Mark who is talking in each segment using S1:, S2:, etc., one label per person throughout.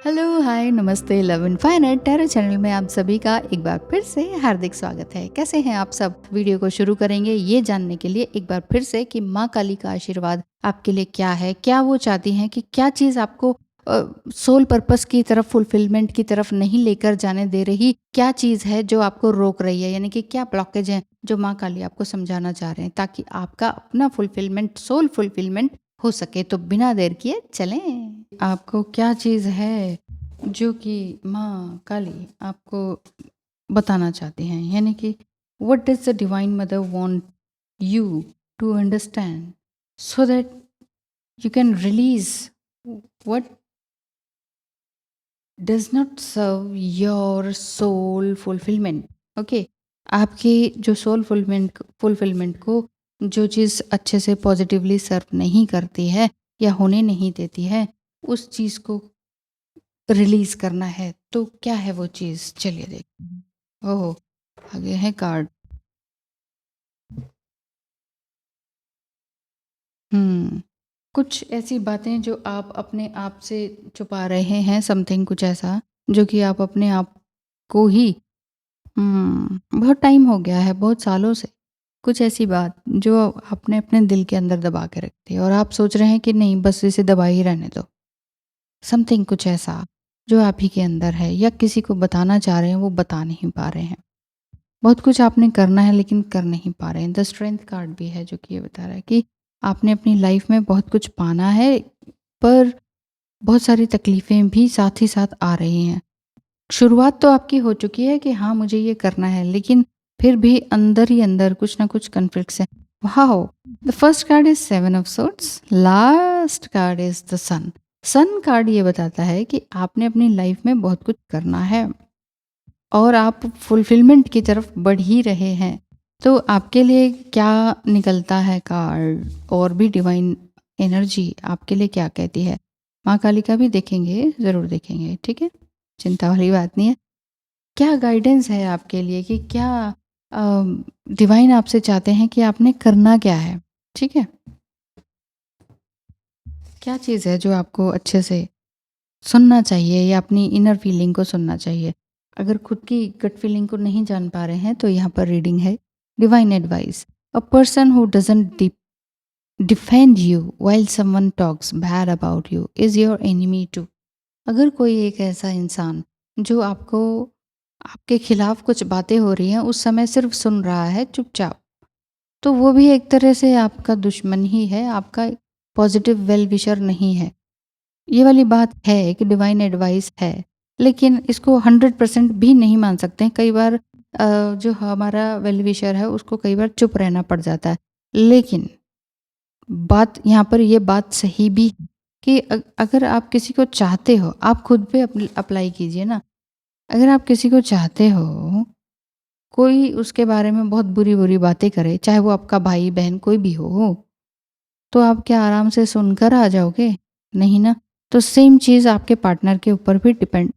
S1: Hello, हाय, नमस्ते, love and final tarot channel में आप सभी का एक बार फिर से हार्दिक स्वागत है। कैसे हैं आप सब? वीडियो को शुरू करेंगे ये जानने के लिए एक बार फिर से कि माँ काली का आशीर्वाद आपके लिए क्या है, क्या वो चाहती हैं कि क्या चीज़ आपको सोल पर्पस की तरफ, फुलफिलमेंट की तरफ नहीं लेकर जाने दे रही, क्या चीज़ है जो आपको रोक रही है, यानी कि क्या ब्लॉकेज है जो माँ काली आपको समझाना चाह रहे हैं ताकि आपका अपना फुलफिलमेंट, सोल फुलफिलमेंट हो सके। तो बिना देर किए चलें। आपको क्या चीज़ है जो कि माँ काली आपको बताना चाहती हैं, यानी कि what does the divine mother want you to understand so that you can release what does not serve your soul fulfillment. Okay, आपकी जो सोल फुलफिलमेंट को जो चीज़ अच्छे से पॉजिटिवली सर्व नहीं करती है या होने नहीं देती है, उस चीज़ को रिलीज करना है। तो क्या है वो चीज़, चलिए देखते हैं। ओह, आगे है कार्ड। कुछ ऐसी बातें जो आप अपने आप से छुपा रहे हैं, समथिंग कुछ ऐसा जो कि आप अपने आप को ही बहुत टाइम हो गया है, बहुत सालों से कुछ ऐसी बात जो आपने अपने दिल के अंदर दबा के रखती है और आप सोच रहे हैं कि नहीं, बस इसे दबा ही रहने दो। समथिंग कुछ ऐसा जो आप ही के अंदर है या किसी को बताना चाह रहे हैं, वो बता नहीं पा रहे हैं। बहुत कुछ आपने करना है लेकिन कर नहीं पा रहे हैं। द स्ट्रेंथ कार्ड भी है जो कि ये बता रहा है कि आपने अपनी लाइफ में बहुत कुछ पाना है, पर बहुत सारी तकलीफ़ें भी साथ ही साथ आ रही हैं। शुरुआत तो आपकी हो चुकी है कि हाँ, मुझे ये करना है, लेकिन फिर भी अंदर ही अंदर कुछ ना कुछ कॉन्फ्लिक्ट्स हैं। Wow! The first card is 7 of swords, last card is the sun. Sun card ये बताता है कि आपने अपनी लाइफ में बहुत कुछ करना है और आप फुलफिलमेंट की तरफ बढ़ ही रहे हैं। तो आपके लिए क्या निकलता है कार्ड, और भी डिवाइन एनर्जी आपके लिए क्या कहती है? माँ काली का भी देखेंगे, ज़रूर देखेंगे, ठीक है? चिंता वाली बात नहीं है। क्या गाइडेंस है आपके लिए कि क्या डिवाइन आपसे चाहते हैं कि आपने करना क्या है? ठीक है? क्या चीज़ है जो आपको अच्छे से सुनना चाहिए या अपनी इनर फीलिंग को सुनना चाहिए? अगर खुद की गट फीलिंग को नहीं जान पा रहे हैं तो यहाँ पर रीडिंग है, divine advice. A person who doesn't defend you while someone talks bad about you is your enemy too. अगर कोई एक ऐसा इंसान जो आपको, आपके खिलाफ कुछ बातें हो रही हैं, उस समय सिर्फ सुन रहा है चुपचाप, तो वो भी एक तरह से आपका दुश्मन ही है, आपका पॉजिटिव वेल विशर नहीं है। ये वाली बात है कि डिवाइन एडवाइस है, लेकिन इसको 100% भी नहीं मान सकते हैं। कई बार जो हमारा वेल विशर है उसको कई बार चुप रहना पड़ जाता है। लेकिन बात यहाँ पर, ये बात सही भी है कि अगर आप किसी को चाहते हो, आप खुद पे अप्लाई कीजिए ना। अगर आप किसी को चाहते हो, कोई उसके बारे में बहुत बुरी-बुरी बातें करे, चाहे वो आपका भाई-बहन कोई भी हो, तो आप क्या आराम से सुनकर आ जाओगे? नहीं ना। तो सेम चीज़ आपके पार्टनर के ऊपर भी डिपेंड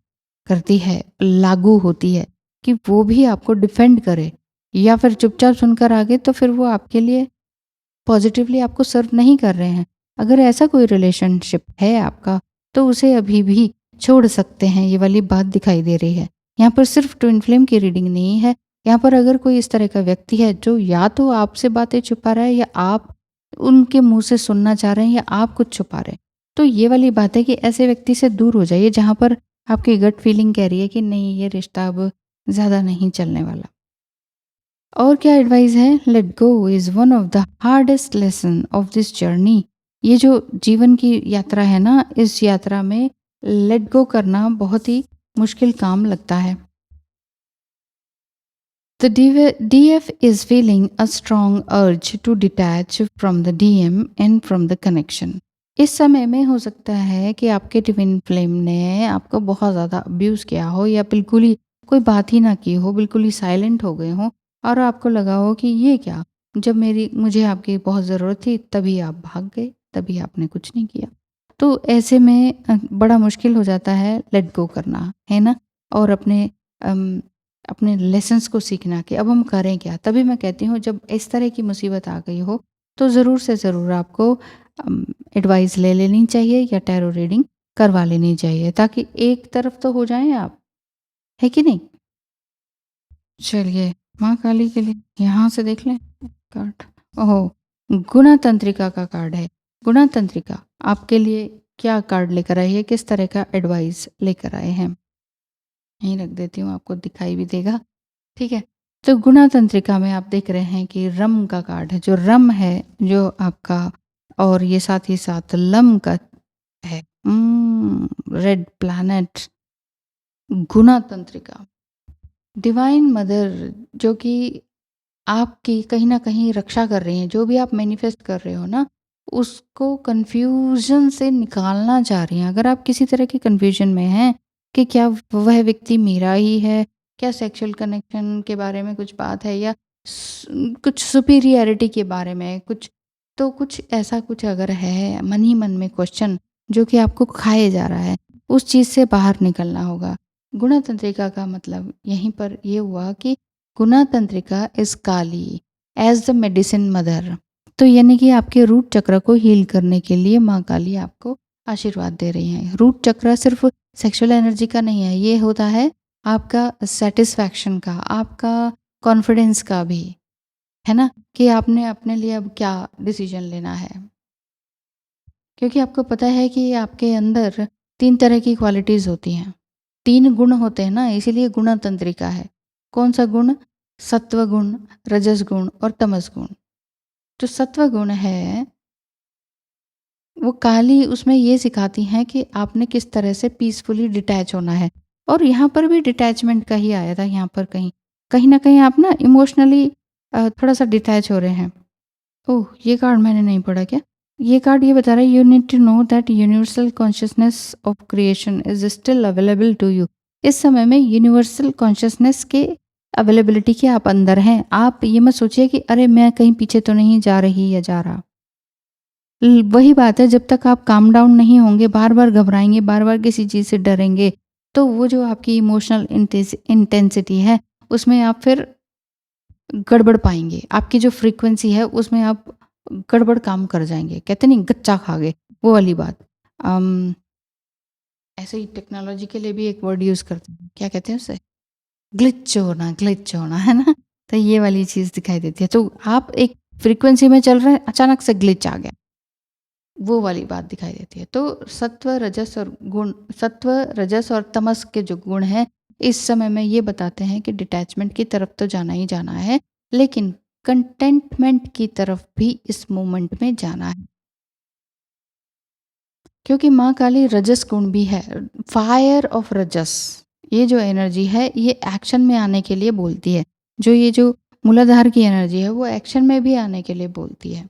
S1: करती है, लागू होती है कि वो भी आपको डिफेंड करे, या फिर चुपचाप सुनकर आ गए तो फिर वो आपके लिए पॉजिटिवली आपको सर्व नहीं कर रहे हैं। अगर ऐसा कोई रिलेशनशिप है आपका, तो उसे अभी भी छोड़ सकते हैं, ये वाली बात दिखाई दे रही है। यहाँ पर सिर्फ ट्विन फ्लेम की रीडिंग नहीं है। यहाँ पर अगर कोई इस तरह का व्यक्ति है जो या तो आपसे बातें छुपा रहा है या आप उनके मुँह से सुनना चाह रहे हैं या आप कुछ छुपा रहे हैं, तो ये वाली बात है कि ऐसे व्यक्ति से दूर हो जाइए जहाँ पर आपकी गट फीलिंग कह रही है कि नहीं, ये रिश्ता अब ज़्यादा नहीं चलने वाला। और क्या एडवाइस है? Let go is one of the hardest lesson of this journey. ये जो जीवन की यात्रा है ना, इस यात्रा में लेट गो करना बहुत ही मुश्किल काम लगता है। The DF is feeling a strong urge to detach from the DM and from the connection. इस समय में हो सकता है कि आपके ट्विन फ्लेम ने आपको बहुत ज़्यादा अब्यूज़ किया हो या बिल्कुल ही कोई बात ही ना की हो, बिल्कुल ही साइलेंट हो गए हों और आपको लगा हो कि ये क्या, जब मुझे आपकी बहुत ज़रूरत थी तभी आप भाग गए, तभी आपने कुछ नहीं किया। तो ऐसे में बड़ा मुश्किल हो जाता है लेट गो करना, है ना? और अपने लेसन्स को सीखना कि अब हम करें क्या। तभी मैं कहती हूँ, जब इस तरह की मुसीबत आ गई हो तो ज़रूर से ज़रूर आपको एडवाइस ले लेनी चाहिए या टैरो रीडिंग। करवा लेनी चाहिए ताकि एक तरफ तो हो जाएँ आप, है कि नहीं? चलिए, माँ काली के लिए यहाँ से देख लें कार्ड। ओह! गुणा तंत्रिका का कार्ड है। गुणा तंत्रिका आपके लिए क्या कार्ड लेकर आई है? किस तरह का एडवाइस लेकर आए हैं? यहीं रख देती हूँ, आपको दिखाई भी देगा। ठीक है? तो गुणा तंत्रिका में आप देख रहे हैं कि रम का कार्ड है। जो रम है, जो आपका और ये साथ ही साथ लम का है। रेड प्लैनेट, गुणा तंत्रिका, डिवाइन मदर जो कि आपकी कहीं न कहीं रक्षा कर रही हैं। जो भी आप मैनिफेस्ट कर रहे हो ना, उसको कन्फ्यूज़न से निकालना चाह रही हैं। अगर आप किसी तरह की कन्फ्यूज़न में हैं कि क्या वह व्यक्ति मेरा ही है, क्या सेक्सुअल कनेक्शन के बारे में कुछ बात है या कुछ सुपीरियॉरिटी के बारे में कुछ, तो कुछ ऐसा कुछ अगर है मन ही मन में क्वेश्चन जो कि आपको खाए जा रहा है, उस चीज़ से बाहर निकलना होगा। गुणतंत्रिका का मतलब यहीं पर ये हुआ कि गुना तंत्रिका is Kali as the medicine mother. तो यानी कि आपके रूट चक्र को हील करने के लिए माँ काली आपको आशीर्वाद दे रही हैं। रूट चक्र सिर्फ सेक्सुअल एनर्जी का नहीं है, ये होता है आपका सेटिस्फैक्शन का, आपका कॉन्फिडेंस का भी, है ना? कि आपने अपने लिए अब क्या डिसीजन लेना है। क्योंकि आपको पता है कि आपके अंदर 3 तरह की क्वालिटीज़ होती हैं। 3 गुण होते हैं ना, इसीलिए गुणतंत्रिका है। कौन-सा गुण? सत्व गुण, रजस गुण और तमस गुण। जो सत्व गुण है, वो काली उसमें ये सिखाती हैं कि आपने किस तरह से पीसफुली डिटैच होना है। और यहाँ पर भी डिटैचमेंट का ही आया था यहाँ पर कहीं। कहीं न कहीं आप ना इमोशनली थोड़ा-सा डिटैच हो रहे हैं। ओह! ये कार्ड मैंने नहीं पढ़ा क्या? ये कार्ड ये बता रहा है, you need to know that universal consciousness of creation is still available to you. इस समय में यूनिवर्सल कॉन्शसनेस के अवेलेबिलिटी के आप अंदर हैं। आप ये मत सोचिए कि अरे मैं कहीं पीछे तो नहीं जा रही या जा रहा। वही बात है, जब तक आप काम डाउन नहीं होंगे, बार बार घबराएंगे, बार बार किसी चीज़ से डरेंगे, तो वो जो आपकी इमोशनल इंटेंसिटी है उसमें आप फिर गड़बड़ पाएँगे। आपकी जो फ्रीक्वेंसी है उसमें आप गड़बड़ काम कर जाएँगे। कहते नहीं गच्चा खा गए, वो वाली बात। अम, ऐसे ही टेक्नोलॉजी के लिए भी एक वर्ड यूज़ करते हैं। क्या कहते हैं उसे? ग्लिच होना, है ना? तो ये वाली चीज़ दिखाई देती है। तो आप एक फ्रीक्वेंसी में चल रहे हैं, अचानक से ग्लिच आ गया। वो वाली बात दिखाई देती है। तो सत्व, रजस और तमस के जो गुण हैं, इस समय में ये बताते हैं कि डिटैचमेंट की तरफ तो जाना ही जाना है, लेकिन कंटेंटमेंट की तरफ भी इस मोमेंट में जाना है। क्योंकि माँ काली रजस गुण भी है, फायर ऑफ रजस। ये जो एनर्जी है, ये एक्शन में आने के लिए बोलती है। जो ये जो मूलाधार की एनर्जी है, वो एक्शन में भी आने के लिए बोलती है।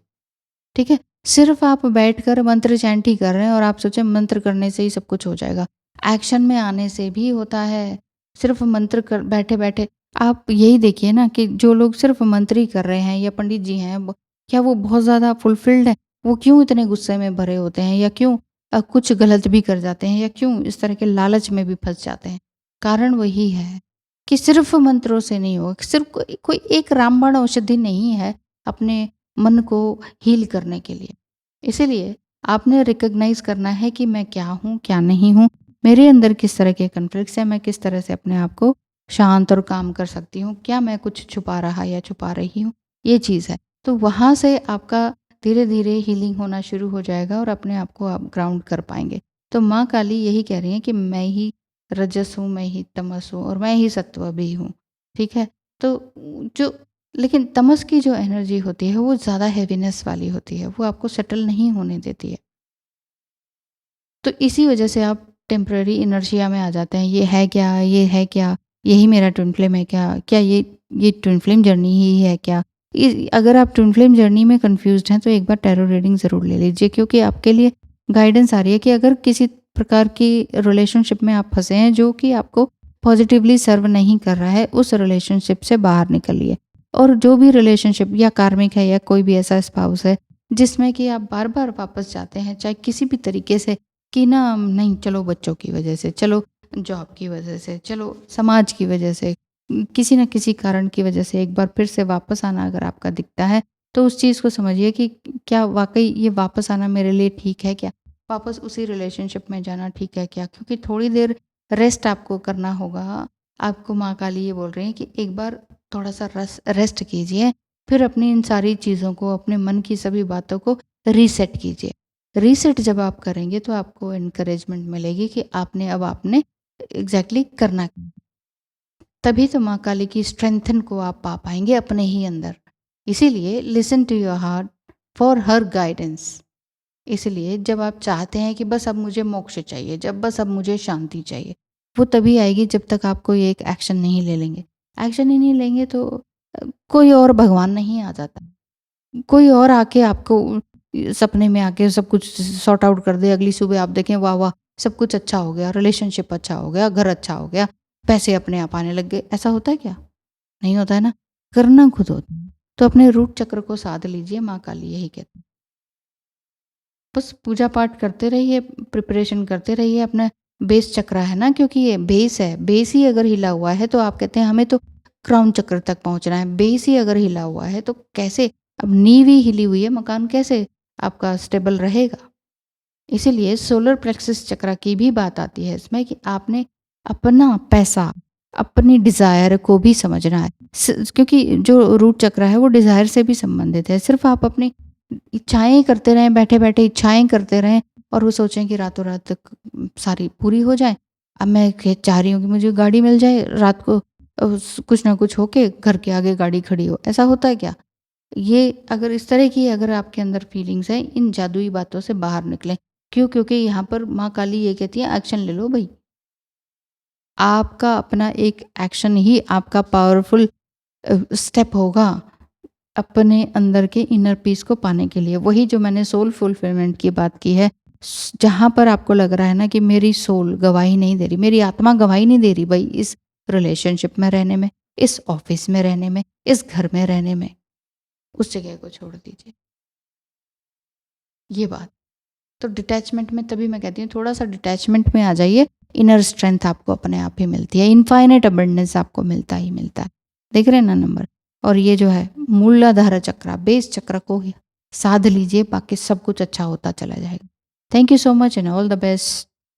S1: ठीक है? सिर्फ़ आप बैठकर मंत्र चैंट ही कर रहे हैं और आप सोचें मंत्र करने से ही सब कुछ हो जाएगा। एक्शन में आने से भी होता है। सिर्फ़ मंत्र कर बैठे-बैठे आप यही देखिए ना कि जो लोग सिर्फ़ मंत्र ही कर रहे हैं या पंडित जी हैं, क्या वो बहुत ज़्यादा फुलफ़िल्ड हैं? वो क्यों इतने गुस्से में भरे होते हैं या क्यों कुछ गलत भी कर जाते हैं या क्यों इस तरह के लालच में भी फँस जाते हैं? कारण वही है कि सिर्फ़ मंत्रों से नहीं होगा। सिर्फ़ कोई कोई एक रामबाण औषधि नहीं है अपने मन को हील करने के लिए। इसीलिए आपने रिकॉग्नाइज़ करना है कि मैं क्या हूँ, क्या नहीं हूँ, मेरे अंदर किस तरह के कॉन्फ्लिक्ट्स हैं, मैं किस तरह से अपने आप को शांत और काम कर सकती हूँ, क्या मैं कुछ छुपा रहा या छुपा रही हूँ, ये चीज़ है। तो वहाँ से आपका धीरे-धीरे हीलिंग होना शुरू हो जाएगा और अपने आप को आप ग्राउंड कर पाएँगे। तो माँ काली यही कह रही हैं कि मैं ही रजस हूँ, मैं ही तमस हूँ और मैं ही सत्व भी हूँ। ठीक है? तो जो लेकिन तमस की जो एनर्जी होती है वो ज़्यादा हेवीनेस वाली होती है, वो आपको सेटल नहीं होने देती है। तो इसी वजह से आप टेम्परेरी इनर्शिया में आ जाते हैं, ये है क्या? ये है क्या? यही मेरा ट्विन फ्लेम है क्या? क्या ये ट्विन फ्लेम जर्नी ही है क्या? अगर आप ट्विन फ्लेम जर्नी में कन्फ्यूज़्ड हैं तो एक बार टैरो रीडिंग ज़रूर ले लीजिए, क्योंकि आपके लिए गाइडेंस आ रही है कि अगर किसी प्रकार की रिलेशनशिप में आप फँसे हैं जो कि आपको पॉजिटिवली सर्व नहीं कर रहा है, उस रिलेशनशिप से बाहर निकलिए। और जो भी रिलेशनशिप या कार्मिक है या कोई भी ऐसा स्पाउस है जिसमें कि आप बार-बार वापस जाते हैं, चाहे किसी भी तरीके से, कि ना नहीं चलो बच्चों की वजह से, चलो जॉब की वजह से, चलो समाज की वजह से, किसी न किसी कारण की वजह से एक बार फिर से वापस आना अगर आपका दिखता है, तो उस चीज़ को समझिए कि क्या वाक़ई ये वापस आना मेरे लिए ठीक है क्या? वापस उसी रिलेशनशिप में जाना ठीक है क्या? क्योंकि थोड़ी देर रेस्ट आपको करना होगा। आपको माँ काली ये बोल रही हैं कि एक बार थोड़ा-सा रेस्ट कीजिए, फिर अपनी इन सारी चीज़ों को, अपने मन की सभी बातों को रीसेट कीजिए। रीसेट जब आप करेंगे तो आपको एनकरेजमेंट मिलेगी कि आपने एग्ज़ैक्टली करना क्या। तभी तो माँ काली की स्ट्रेंथन को आप पा पाएँगे अपने ही अंदर। इसीलिए listen to your heart for her guidance. इसलिए जब आप चाहते हैं कि बस अब मुझे मोक्ष चाहिए, जब बस अब मुझे शांति चाहिए, वो तभी आएगी जब तक आप कोई एक एक्शन नहीं ले लेंगे। एक्शन ही नहीं लेंगे तो कोई और भगवान नहीं आ जाता। कोई और आके आपको सपने में आके सब कुछ सॉर्ट आउट कर दे, अगली सुबह आप देखें वाह, वाह! सब कुछ अच्छा हो गया, रिलेशनशिप अच्छा हो गया, घर अच्छा हो गया, पैसे अपने आप आने लग गए। ऐसा होता है क्या? नहीं होता है ना? करना खुद होता है। तो अपने रूट चक्र को साध लीजिए, माँ काली यही कहती है। बस पूजा पाठ करते रहिए, प्रिपरेशन करते रहिए, अपना बेस चक्र है ना, क्योंकि ये बेस है, बेस ही अगर हिला हुआ है तो आप कहते हैं हमें तो क्राउन चक्र तक पहुँचना है, बेस ही अगर हिला हुआ है तो कैसे, अब नींव ही हिली हुई है, मकान कैसे आपका स्टेबल रहेगा? इसीलिए सोलर प्लेक्सस चक्र की भी बात आती है इसमें कि आपने अपना पैसा, अपनी डिज़ायर को भी समझना है। क्योंकि जो रूट चक्र है वो डिज़ायर से भी संबंधित है। सिर्फ आप अपनी इच्छाएँ करते रहें, बैठे-बैठे इच्छाएँ करते रहें और वो सोचें कि रातों रात तक सारी पूरी हो जाएँ। अब मैं चाह रही हूँ कि मुझे गाड़ी मिल जाए, रात को कुछ ना कुछ होके घर के आगे गाड़ी खड़ी हो। ऐसा होता है क्या? ये अगर इस तरह की अगर आपके अंदर फीलिंग्स हैं, इन जादुई बातों से बाहर निकलें। क्यों? क्योंकि यहाँ पर माँ काली ये कहती है एक्शन ले लो भई। आपका अपना एक एक्शन ही आपका पावरफुल स्टेप होगा अपने अंदर के इनर पीस को पाने के लिए। वही जो मैंने सोल फुलफिलमेंट की बात की है, जहाँ पर आपको लग रहा है ना कि मेरी सोल गवाही नहीं दे रही, मेरी आत्मा गवाही नहीं दे रही भई इस रिलेशनशिप में रहने में, इस ऑफ़िस में रहने में, इस घर में रहने में, उस जगह को छोड़ दीजिए। ये बात। तो डिटैचमेंट में तभी मैं कहती हूँ थोड़ा-सा डिटैचमेंट में आ जाइए, इनर स्ट्रेंथ आपको अपने आप ही मिलती है, इनफाइनाइट अबंडेंस आपको मिलता ही मिलता है। देख रहे हैं ना नंबर? और ये जो है मूलाधार चक्र, बेस चक्र को साध लीजिए, बाकी सब कुछ अच्छा होता चला जाएगा। Thank you so much and all the best.